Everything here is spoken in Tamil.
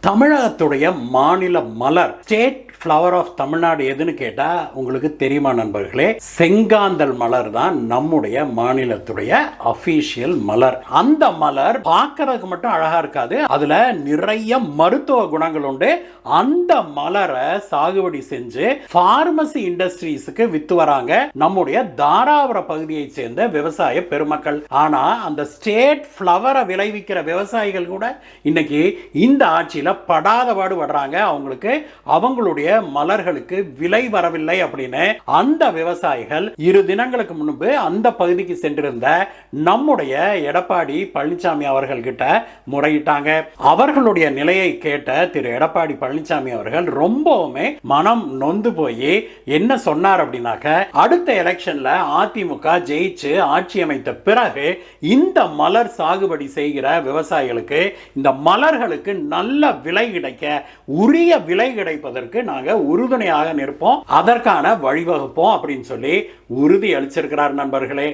தமிழகத்துடைய மாநில மலர், ஸ்டேட் ஃப்ளவர் ஆஃப் தமிழ்நாடு எதுன்னு கேட்டா உங்களுக்கு தெரியுமா நண்பர்களே? செங்காந்தல் மலர் தான் நம்முடைய மாநிலத்துடைய அபிஷியல் மலர். அந்த மலர் பார்க்கறதுக்கு மட்டும் அழகா இருக்காது, அதுல நிறைய மருத்துவ குணங்கள் உண்டு. அந்த மலரை சாகுபடி செஞ்சு பார்மசி இண்டஸ்ட்ரீஸுக்கு வித்து வராங்க நம்முடைய தாராபுர பகுதியை சேர்ந்த விவசாய பெருமக்கள். ஆனா அந்த ஸ்டேட் ஃப்ளவரை விளைவிக்கிற விவசாயிகள் கூட இன்னைக்கு இந்த ஆட்சியில படாத பாடுபடுறாங்க. அவங்களுடைய மலர்களுக்கு விலை வரவில்லை அப்படின்னு அந்த விவசாயிகள் 2 தினங்களுக்கு முன்பு அந்த பகுதிக்கு சென்றிருந்த நம்முடைய எடப்பாடி பழனிசாமி அவர்கள் கிட்ட முறையிட்டாங்க. அவர்களுடைய நிலையை கேட்ட திரு எடப்பாடி பழனிசாமி அவர்கள் ரொம்பவுமே மனம் நொந்து போய் என்ன சொன்னார் அப்படின்னாக்க, அடுத்த எலெக்ஷன்ல அதிமுக ஜெயிச்சு ஆட்சி அமைத்த பிறகு இந்த மலர் சாகுபடி செய்கிற விவசாயிகளுக்கு இந்த மலர்களுக்கு நல்ல விலை கிடைக்க, உரிய விலை கிடைப்பதற்கு நாங்க உறுதுணையாக நிற்போம், அதற்கான வழிவகுப்போம் அப்படின்னு சொல்லி உறுதி அளிச்சிருக்கிறார் நண்பர்களே.